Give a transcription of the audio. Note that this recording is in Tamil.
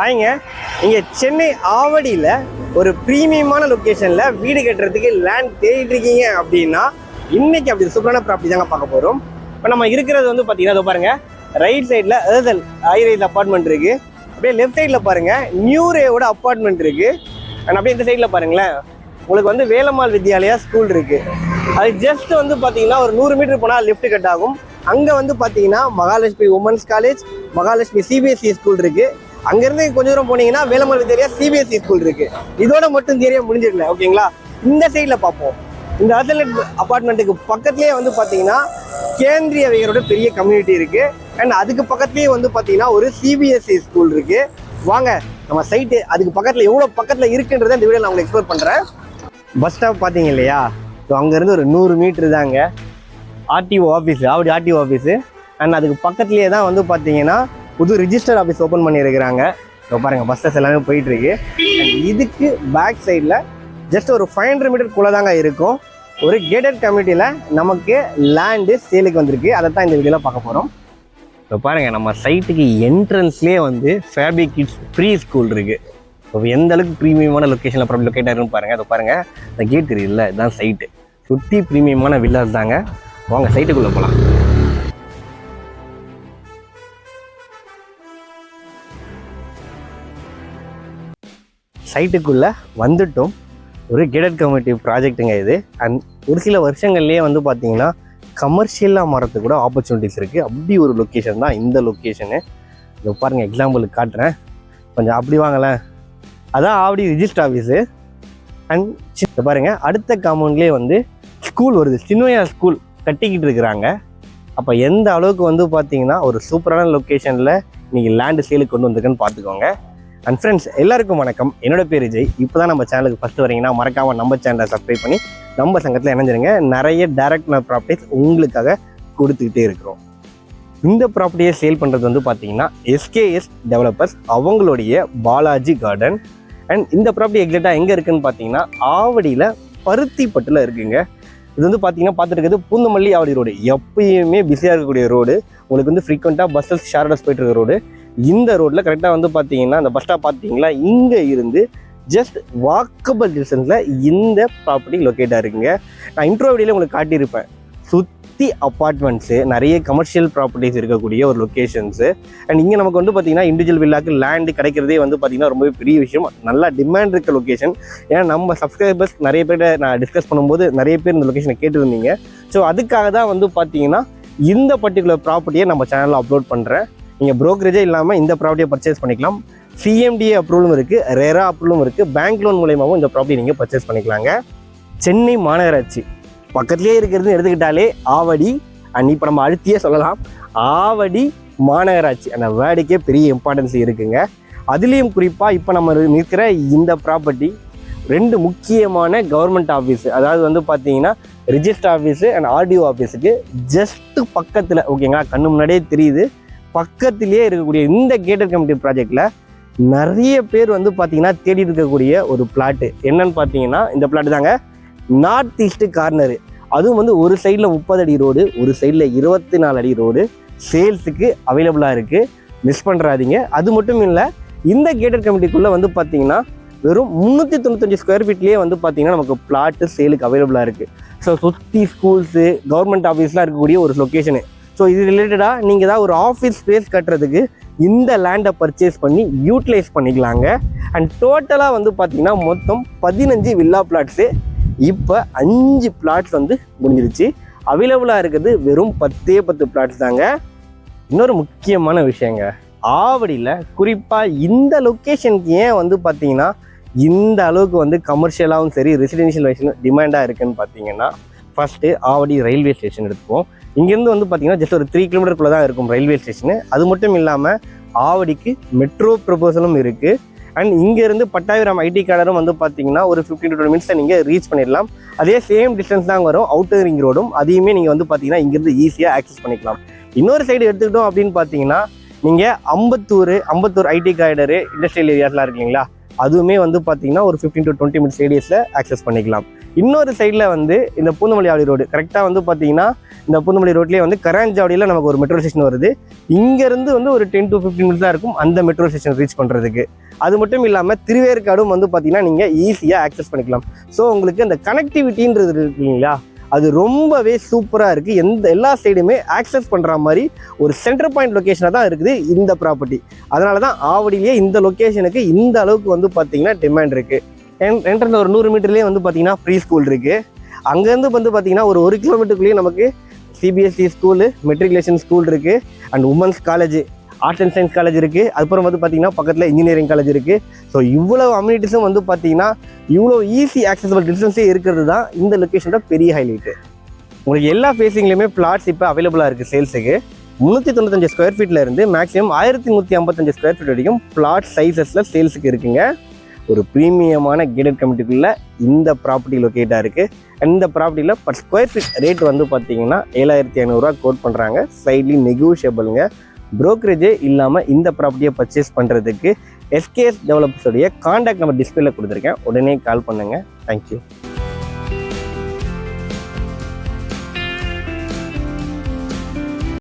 ஆயிங்க இங்கே சென்னை ஆவடியில் ஒரு ப்ரீமியமான லொக்கேஷனில் வீடு கட்டுறதுக்கு லேண்ட் தேடிட்டு இருக்கீங்க அப்படின்னா இன்னைக்கு அப்படி சூப்பரான ப்ராப்பர்ட்டி தாங்க பார்க்க போகிறோம். இப்போ நம்ம இருக்கிறது வந்து பார்த்தீங்கன்னா அதை பாருங்கள், ரைட் சைடில் ஏர்தல் ஹைரைஸ் அப்பார்ட்மெண்ட் இருக்குது. அப்படியே லெஃப்ட் சைடில் பாருங்கள் நியூ ரேவோட அப்பார்ட்மெண்ட் இருக்குது. அண்ட் அப்படியே இந்த சைடில் பாருங்களேன் உங்களுக்கு வந்து வேலம்மாள் வித்யாலயா ஸ்கூல் இருக்குது. அது ஜஸ்ட் வந்து பார்த்தீங்கன்னா ஒரு 100 மீட்டர் போனால் லெஃப்ட் கட் ஆகும். அங்கே வந்து பார்த்தீங்கன்னா Mahalakshmi women's college, Mahalakshmi CBSE school இருக்குது. அங்கேருந்து கொஞ்சம் தூரம் போனீங்கன்னா வேலம்மாள் வித்யாலயா சிபிஎஸ்சி ஸ்கூல் இருக்குது. இதோட மட்டும் ஏரியா முடிஞ்சிடல, ஓகேங்களா? இந்த சைடில் பார்ப்போம். இந்த அசலட் அப்பார்ட்மெண்ட்டுக்கு பக்கத்துலேயே வந்து பார்த்தீங்கன்னா கேந்திரிய விகாரோட பெரிய கம்யூனிட்டி இருக்குது. அண்ட் அதுக்கு பக்கத்துலேயே வந்து பார்த்தீங்கன்னா ஒரு சிபிஎஸ்சி ஸ்கூல் இருக்குது. வாங்க நம்ம சைட்டு அதுக்கு பக்கத்தில் எவ்வளோ பக்கத்தில் இருக்குன்றதை இந்த வீடியோ நான் உங்களுக்கு எக்ஸ்ப்ளோர் பண்ணுறேன். பஸ் ஸ்டாப் பார்த்தீங்க இல்லையா, ஸோ அங்கேருந்து ஒரு 100 மீட்டர் தாங்க RTO office, Avadi RTO office. And அதுக்கு பக்கத்துலேயே தான் வந்து பார்த்தீங்கன்னா புது ரிஜிஸ்டர் ஆஃபீஸ் ஓப்பன் பண்ணியிருக்கிறாங்க. இப்போ பாருங்கள் பஸ்ஸஸ் எல்லாமே போயிட்டுருக்கு. இதுக்கு பேக் சைடில் ஜஸ்ட் ஒரு 500 மீட்டருக்குள்ளே தாங்க இருக்கும். ஒரு கேட்டட் கம்யூனிட்டியில் நமக்கு லேண்டு சேலுக்கு வந்திருக்கு. அதை தான் இந்த வீடியோவில் பார்க்க போகிறோம். இப்போ பாருங்கள் நம்ம சைட்டுக்கு என்ட்ரன்ஸ்லேயே வந்து ஃபேபி கிட்ஸ் ப்ரீ ஸ்கூல் இருக்குது. இப்போ எந்த அளவுக்கு ப்ரீமியமான லொக்கேஷனில் ப்ராப்ளம் லொக்கேட் ஆகிருக்குன்னு பாருங்கள். அதை பாருங்கள், அந்த கேட் தெரியல, இதுதான் சைட்டு. சுற்றி ப்ரீமியமான வில்லாஸ் தாங்க. வாங்க சைட்டுக்குள்ளே போகலாம். சைட்டுக்குள்ளே வந்துட்டோம். ஒரு கேட்டட் கம்யூனிட்டி ப்ராஜெக்ட்டுங்க இது. அண்ட் ஒரு சில வருஷங்கள்லேயே வந்து பார்த்தீங்கன்னா கமர்ஷியலாக மாறத்துக்கு கூட ஆப்பர்ச்சுனிட்டிஸ் இருக்குது. அப்படி ஒரு லொக்கேஷன் தான் இந்த லொக்கேஷனு. இதை பாருங்கள், எக்ஸாம்பிளுக்கு காட்டுறேன், கொஞ்சம் அப்படி வாங்கலேன். அதான் ஆவடி ரிஜிஸ்டர் ஆஃபீஸு. அண்ட் பாருங்கள் அடுத்த காம்பவுண்ட்லேயே வந்து ஸ்கூல் வருது, சின்மயா ஸ்கூல் கட்டிக்கிட்டு இருக்கிறாங்க. அப்போ எந்த அளவுக்கு வந்து பார்த்தீங்கன்னா ஒரு சூப்பரான லொக்கேஷனில் இன்றைக்கி லேண்டு சேலுக்கு கொண்டு வந்திருக்குன்னு பார்த்துக்கோங்க. அண்ட் ஃப்ரெண்ட்ஸ் எல்லாருக்கும் வணக்கம், என்னோட பேர் விஜய். இப்போ தான் நம்ம சேனலுக்கு ஃபஸ்ட்டு வரீங்கன்னா மறக்காமல் நம்ம சேனலை சப்ஸ்கிரைப் பண்ணி நம்ம சங்கத்தில் இணைஞ்சிருங்க. நிறைய டைரக்ட் ப்ராப்பர்ட்டிஸ் உங்களுக்காக கொடுத்துக்கிட்டே இருக்கிறோம். இந்த ப்ராப்பர்ட்டியை சேல் பண்ணுறது வந்து பார்த்தீங்கன்னா எஸ்கேஎஸ் டெவலப்பர்ஸ் அவங்களுடைய பாலாஜி கார்டன். அண்ட் இந்த ப்ராப்பர்ட்டி எக்ஸாக்டாக எங்கே இருக்குதுன்னு பார்த்தீங்கன்னா ஆவடியில் பருத்திப்பட்டில் இருக்குங்க. இது வந்து பார்த்தீங்கன்னா பார்த்துருக்குது பூந்தமல்லி ஆவடி ரோடு. எப்பயுமே பிஸியாக இருக்கக்கூடிய ரோடு, உங்களுக்கு வந்து ஃப்ரீக்வெண்ட்டாக பஸ்ஸஸ் ஷேர்டஸ் போயிட்டு இருக்க ரோடு. இந்த ரோட்டில் கரெக்டாக வந்து பார்த்தீங்கன்னா அந்த பஸ் ஸ்டாப் பார்த்தீங்களா, இங்கே இருந்து ஜஸ்ட் வாக்கபிள் டிஸ்டன்ஸில் இந்த ப்ராப்பர்ட்டி லொக்கேட்டாக இருக்குங்க. நான் இன்ட்ரோ வீடியோவில் உங்களுக்கு காட்டியிருப்பேன். சுற்றி அப்பார்ட்மெண்ட்ஸு, நிறைய கமர்ஷியல் ப்ராப்பர்ட்டிஸ் இருக்கக்கூடிய ஒரு லொக்கேஷன்ஸு. அண்ட் இங்கே நமக்கு வந்து பார்த்தீங்கன்னா இண்டிவிஜுவல் வில்லாக்கு லேண்டு கிடைக்கிறதே வந்து பார்த்தீங்கன்னா ரொம்பவே பெரிய விஷயம். நல்லா டிமாண்ட் இருக்க லொக்கேஷன். ஏன்னா நம்ம சப்ஸ்கிரைபர்ஸ் நிறைய பேர்கிட்ட நான் டிஸ்கஸ் பண்ணும்போது நிறைய பேர் இந்த லொக்கேஷனை கேட்டுருந்தீங்க. ஸோ அதுக்காக தான் வந்து பார்த்தீங்கன்னா இந்த பர்டிகுலர் ப்ராப்பர்ட்டியை நம்ம சேனலில் அப்லோட் பண்ணுறேன். நீங்கள் ப்ரோக்கரேஜே இல்லாமல் இந்த ப்ராப்பர்ட்டியை பர்ச்சேஸ் பண்ணிக்கலாம். சிஎம்டிஏ அப்ரூவலும் இருக்குது, ரேரா அப்ரூவலும் இருக்குது. பேங்க் லோன் மூலயமாவும் இந்த ப்ராப்பர்ட்டி நீங்கள் பர்ச்சேஸ் பண்ணிக்கலாங்க. சென்னை மாநகராட்சி பக்கத்துலேயே இருக்கிறதுன்னு எடுத்துக்கிட்டாலே ஆவடி. அண்ட் இப்போ நம்ம அழுத்தியே சொல்லலாம் ஆவடி மாநகராட்சி. அந்த வேர்டுக்கே பெரிய இம்பார்ட்டன்ஸ் இருக்குங்க. அதுலேயும் குறிப்பாக இப்போ நம்ம நிற்கிற இந்த ப்ராப்பர்ட்டி 2 முக்கியமான கவர்மெண்ட் ஆஃபீஸு, அதாவது வந்து பார்த்தீங்கன்னா ரிஜிஸ்டர் ஆஃபீஸு அண்ட் ஆர்டிஓ ஆஃபீஸுக்கு ஜஸ்ட்டு பக்கத்தில், ஓகேங்களா, கண்ணு முன்னாடியே தெரியுது. பக்கத்திலே இருக்கக்கூடிய இந்த கேட்டட் கம்யூனிட்டி ப்ராஜெக்டில் நிறைய பேர் வந்து பார்த்தீங்கன்னா தேடிட்டு இருக்கக்கூடிய ஒரு பிளாட்டு என்னன்னு பார்த்தீங்கன்னா இந்த பிளாட்டு தாங்க. நார்த் ஈஸ்ட் கார்னரு, அதுவும் வந்து ஒரு சைடில் 30 அடி ரோடு, ஒரு சைடில் 24 அடி ரோடு சேல்ஸுக்கு அவைலபிளாக இருக்குது. மிஸ் பண்ணுறாதீங்க. அது மட்டும் இல்லை, இந்த கேட்டட் கம்யூனிட்டிக்குள்ளே வந்து பார்த்தீங்கன்னா வெறும் 395 ஸ்கொயர் ஃபீட்லேயே வந்து பார்த்தீங்கன்னா நமக்கு பிளாட்டு சேலுக்கு அவைலபிளாக இருக்குது. ஸோ சுற்றி ஸ்கூல்ஸு, கவர்மெண்ட் ஆஃபீஸ்லாம் இருக்கக்கூடிய ஒரு லொக்கேஷனு. ஸோ இது ரிலேட்டடாக நீங்கள் ஏதாவது ஒரு ஆஃபீஸ் ஸ்பேஸ் கட்டுறதுக்கு இந்த லேண்டை பர்ச்சேஸ் பண்ணி யூட்டிலைஸ் பண்ணிக்கலாங்க. அண்ட் டோட்டலாக வந்து பார்த்தீங்கன்னா மொத்தம் 15 வில்லா பிளாட்ஸு. இப்போ 5 பிளாட்ஸ் வந்து முடிஞ்சிருச்சு. அவைலபிளாக இருக்கிறது வெறும் 10 பிளாட்ஸ் தாங்க. இன்னொரு முக்கியமான விஷயங்க, ஆவடியில் குறிப்பாக இந்த லொக்கேஷனுக்கு ஏன் வந்து பார்த்தீங்கன்னா இந்த அளவுக்கு வந்து கமர்ஷியலாகவும் சரி ரெசிடென்ஷியல் வைஸும் டிமாண்டாக இருக்குதுன்னு பார்த்தீங்கன்னா, ஃபஸ்ட்டு ஆவடி ரயில்வே ஸ்டேஷன் எடுத்துப்போம். இங்கேருந்து வந்து பார்த்தீங்கன்னா ஜஸ்ட் ஒரு 3 கிலோமீட்டருக்குள்ளே தான் இருக்கும் ரயில்வே ஸ்டேஷனு. அது மட்டும் இல்லாமல் ஆவடிக்கு மெட்ரோ ப்ரொபோசலும் இருக்குது. அண்ட் இங்கேருந்து பட்டாபிராம் ஐடி கார்டரும் வந்து பார்த்தீங்கன்னா ஒரு 15 to 20 மினிட்ஸில் நீங்கள் ரீச் பண்ணிடலாம். அதே சேம் டிஸ்டன்ஸ் தான் வரும் அவுட்டர் ரிங் ரோடும். அதையுமே நீங்கள் வந்து பார்த்தீங்கன்னா இங்கேருந்து ஈஸியாக ஆக்சஸ் பண்ணிக்கலாம். இன்னொரு சைடு எடுத்துக்கிட்டோம் அப்படின்னு பார்த்தீங்கன்னா நீங்கள் அம்பத்தூர் ஐடி கார்டரு இண்டஸ்ட்ரியல் ஏரியாஸ்லாம் இருக்கு இல்லைங்களா, அதுவுமே வந்து பார்த்தீங்கன்னா ஒரு 15 to 20 மினிட்ஸ் ரேடியஸில் ஆக்சஸ் பண்ணிக்கலாம். இன்னொரு சைடில் வந்து இந்த பூந்தமல்லி ரோடு கரெக்டாக வந்து பார்த்தீங்கன்னா இந்த பூந்தமல்லி ரோட்லேயே வந்து கராஞ்சாவடியில் நமக்கு ஒரு மெட்ரோ ஸ்டேஷன் வருது. இங்கேருந்து வந்து ஒரு 10 to 15 மினிட்ஸ் தான் இருக்கும் அந்த மெட்ரோ ஸ்டேஷன் ரீச் பண்ணுறதுக்கு. அது மட்டும் இல்லாமல் திருவேற்காடும் வந்து பார்த்தீங்கன்னா நீங்கள் ஈஸியாக ஆக்சஸ் பண்ணிக்கலாம். ஸோ உங்களுக்கு அந்த கனெக்டிவிட்டின்றது இருக்கு இல்லைங்களா, அது ரொம்பவே சூப்பராக இருக்குது. எல்லா சைடுமே ஆக்சஸ் பண்ணுற மாதிரி ஒரு சென்டர் பாயிண்ட் லொக்கேஷனாக தான் இருக்குது இந்த ப்ராப்பர்ட்டி. அதனால தான் ஆவடியிலேயே இந்த லொக்கேஷனுக்கு இந்த அளவுக்கு வந்து பார்த்தீங்கன்னா டிமாண்ட் இருக்குது. என்ட்ரன்ஸ் ஒரு 100 மீட்டர்லேயே வந்து பார்த்தீங்கன்னா ப்ரீ ஸ்கூல் இருக்குது. அங்கேருந்து வந்து பார்த்தீங்கன்னா ஒரு 1 கிலோமீட்டருக்குள்ளேயே நமக்கு சிபிஎஸ்சி ஸ்கூலு, மெட்ரிகுலேஷன் ஸ்கூல் இருக்குது, and women's college, arts and science college இருக்குது. அதுக்கப்புறம் வந்து பார்த்தீங்கன்னா பக்கத்தில் இன்ஜினியரிங் காலேஜ் இருக்குது. ஸோ இவ்வளோ அம்யூனிட்டிஸும் வந்து பார்த்தீங்கன்னா இவ்வளோ ஈஸி ஆக்சசபிள் டிஸ்டன்ஸே இருக்கிறது தான் இந்த லொக்கேஷனோட பெரிய ஹைலைட்டு. உங்களுக்கு எல்லா ஃபேஸிங்லேயுமே பிளாட்ஸ் இப்போ அவைலபிளாக இருக்குது சேல்ஸுக்கு. 395 ஸ்கொயர் ஃபீட்டில் இருந்து மேக்ஸிமம் 1155 ஸ்கொயர் ஃபீட் வரைக்கும் பிளாட் சைஸஸில் சேல்ஸுக்கு இருக்குங்க. ஒரு ப்ரீமியமான கேட்டட் கம்யூனிட்டிக்குள்ளே இந்த ப்ராப்பர்ட்டி லொக்கேட்டாக இருக்குது. இந்த ப்ராப்பர்ட்டியில் பர் ஸ்கொயர் ஃபீட் ரேட் வந்து பார்த்தீங்கன்னா 7500 கோட் பண்ணுறாங்க. ஸ்லைட்லி நெகோஷியபிளுங்க. ப்ரோக்கரேஜே இல்லாமல் இந்த ப்ராப்பர்ட்டியை பர்ச்சேஸ் பண்ணுறதுக்கு எஸ்கேஎஸ் டெவலப்பர்ஸோடைய காண்டாக்ட் நம்பர் டிஸ்பிளேல கொடுத்துருக்கேன். உடனே கால் பண்ணுங்கள். தேங்க்யூ.